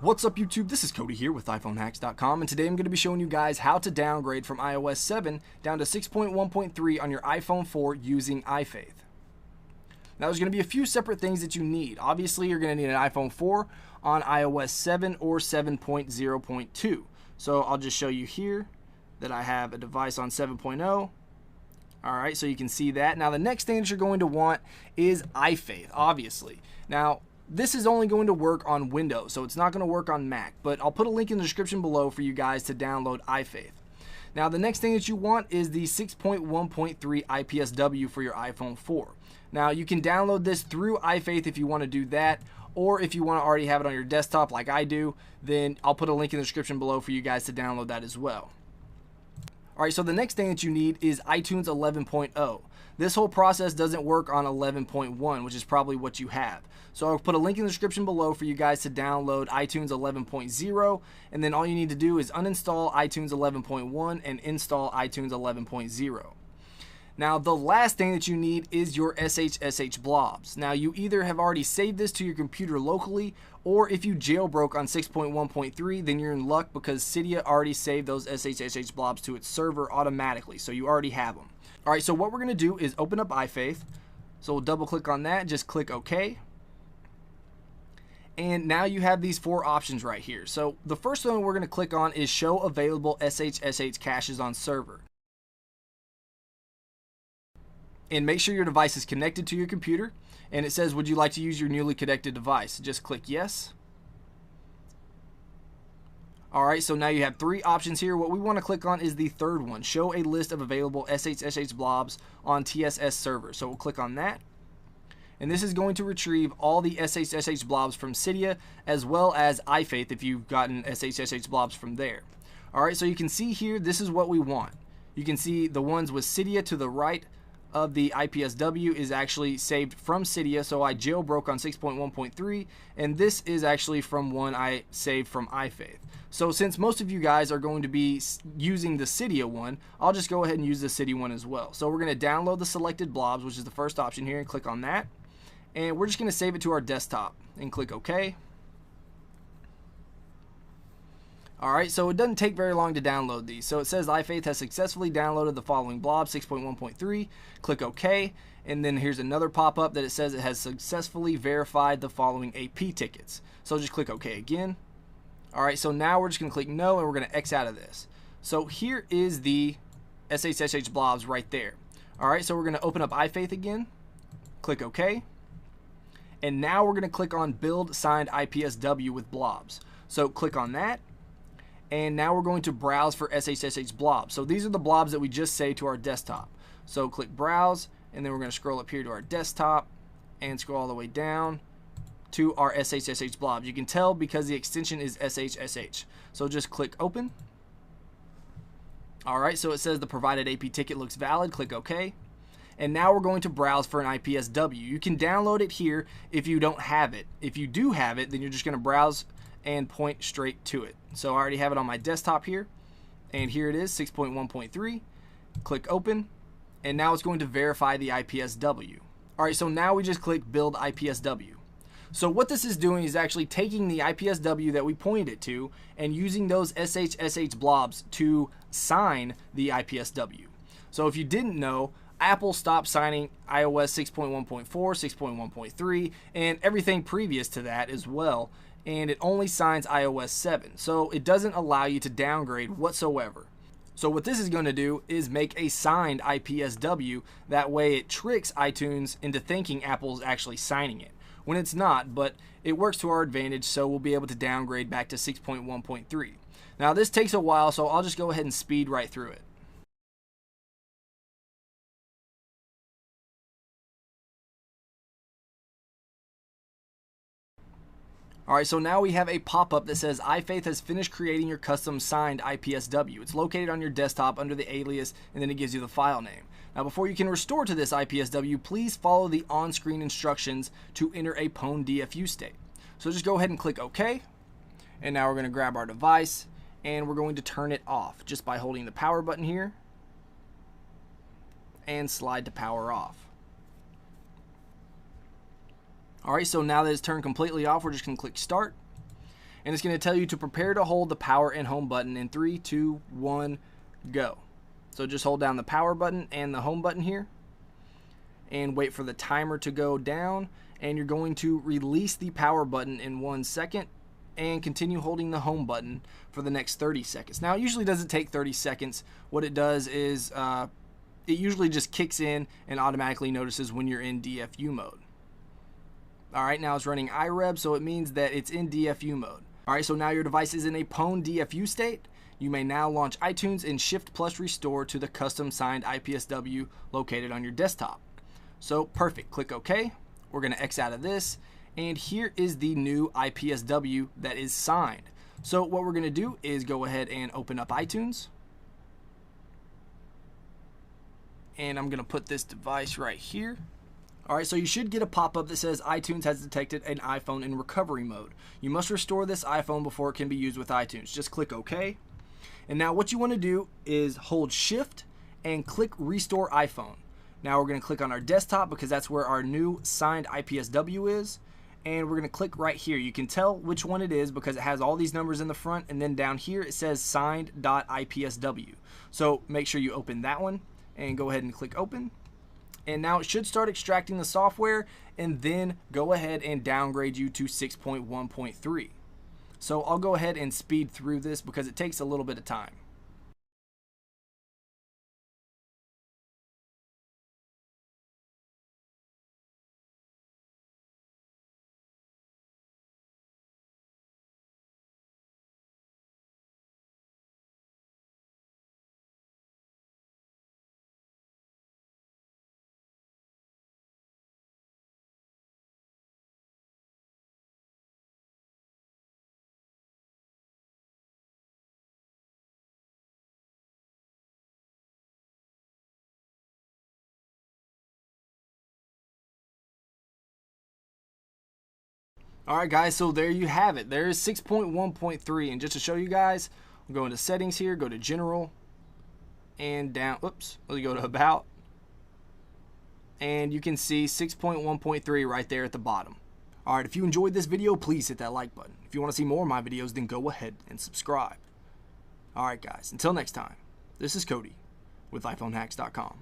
What's up YouTube, this is Cody here with iPhoneHacks.com, and today I'm going to be showing you guys how to downgrade from iOS 7 down to 6.1.3 on your iPhone 4 using iFaith. Now there's going to be a few separate things that you need. Obviously you're going to need an iPhone 4 on iOS 7 or 7.0.2. So I'll just show you here that I have a device on 7.0. Alright, so you can see that. Now the next thing that you're going to want is iFaith, obviously. Now this is only going to work on Windows, so it's not going to work on Mac, but I'll put a link in the description below for you guys to download iFaith. Now the next thing that you want is the 6.1.3 IPSW for your iPhone 4. Now you can download this through iFaith if you want to do that, or if you want to already have it on your desktop like I do, then I'll put a link in the description below for you guys to download that as well. Alright, so the next thing that you need is iTunes 11.0. This whole process doesn't work on 11.1, which is probably what you have. So I'll put a link in the description below for you guys to download iTunes 11.0, and then all you need to do is uninstall iTunes 11.1 and install iTunes 11.0. Now the last thing that you need is your SSH blobs. Now you either have already saved this to your computer locally, or if you jailbroke on 6.1.3, then you're in luck because Cydia already saved those SSH blobs to its server automatically, so you already have them. Alright, so what we're going to do is open up iFaith. So we'll double click on that, just click OK. And now you have these four options right here. So the first one we're going to click on is show available SSH caches on server. And make sure your device is connected to your computer. And it says, would you like to use your newly connected device? Just click yes. Alright, so now you have three options here. What we want to click on is the third one, show a list of available SSH blobs on TSS server. So we'll click on that. And this is going to retrieve all the SSH blobs from Cydia as well as iFaith if you've gotten SSH blobs from there. Alright, so you can see here, this is what we want. You can see the ones with Cydia to the right of the IPSW is actually saved from Cydia, so I jailbroke on 6.1.3, and this is actually from one I saved from iFaith. So since most of you guys are going to be using the Cydia one, I'll just go ahead and use the Cydia one as well. So we're going to download the selected blobs, which is the first option here, and click on that. And we're just going to save it to our desktop and click OK. Alright, so it doesn't take very long to download these. So it says iFaith has successfully downloaded the following blob, 6.1.3. Click OK. And then here's another pop-up that it says it has successfully verified the following AP tickets. So just click OK again. Alright, so now we're just going to click no and we're going to X out of this. So here is the SSH blobs right there. Alright, so we're going to open up iFaith again. Click OK. And now we're going to click on build signed IPSW with blobs. So click on that. And now we're going to browse for SSH blobs. So these are the blobs that we just saved to our desktop. So click browse, and then we're going to scroll up here to our desktop and scroll all the way down to our SSH blobs. You can tell because the extension is SSH. So just click open. Alright, so it says the provided AP ticket looks valid. Click OK. And now we're going to browse for an IPSW. You can download it here if you don't have it. If you do have it, then you're just going to browse and point straight to it. So I already have it on my desktop here, and here it is, 6.1.3. Click open, and now it's going to verify the IPSW. Alright, so now we just click build IPSW. So what this is doing is actually taking the IPSW that we pointed it to and using those SSH blobs to sign the IPSW. So if you didn't know, Apple stopped signing iOS 6.1.4, 6.1.3, and everything previous to that as well, and it only signs iOS 7, so it doesn't allow you to downgrade whatsoever. So what this is going to do is make a signed IPSW. That way it tricks iTunes into thinking Apple's actually signing it, when it's not, but it works to our advantage, so we'll be able to downgrade back to 6.1.3. Now this takes a while, so I'll just go ahead and speed right through it. Alright, so now we have a pop-up that says iFaith has finished creating your custom signed IPSW. It's located on your desktop under the alias, and then it gives you the file name. Now before you can restore to this IPSW, please follow the on-screen instructions to enter a pwn DFU state. So just go ahead and click OK. And now we're going to grab our device and we're going to turn it off just by holding the power button here and slide to power off. Alright, so now that it's turned completely off, we're just going to click start. And it's going to tell you to prepare to hold the power and home button in 3, 2, 1, go. So just hold down the power button and the home button here and wait for the timer to go down, and you're going to release the power button in 1 second and continue holding the home button for the next 30 seconds. Now, it usually doesn't take 30 seconds. What it does is it usually just kicks in and automatically notices when you're in DFU mode. Alright, now it's running iReb, so it means that it's in DFU mode. Alright, so now your device is in a PWN DFU state. You may now launch iTunes and Shift plus restore to the custom signed IPSW located on your desktop. So perfect, click OK. We're going to X out of this, and here is the new IPSW that is signed. So what we're going to do is go ahead and open up iTunes. And I'm going to put this device right here. Alright, so you should get a pop-up that says iTunes has detected an iPhone in recovery mode. You must restore this iPhone before it can be used with iTunes. Just click OK. And now what you want to do is hold Shift and click Restore iPhone. Now we're going to click on our desktop because that's where our new signed IPSW is. And we're going to click right here. You can tell which one it is because it has all these numbers in the front, and then down here it says signed.ipsw. So make sure you open that one and go ahead and click open. And now it should start extracting the software and then go ahead and downgrade you to 6.1.3. So I'll go ahead and speed through this because it takes a little bit of time. Alright guys, so there you have it. There is 6.1.3, and just to show you guys, we'll go into settings here, go to general, and down, oops, we'll go to about, and you can see 6.1.3 right there at the bottom. Alright, if you enjoyed this video, please hit that like button. If you want to see more of my videos, then go ahead and subscribe. Alright guys, until next time, this is Cody with iPhoneHacks.com.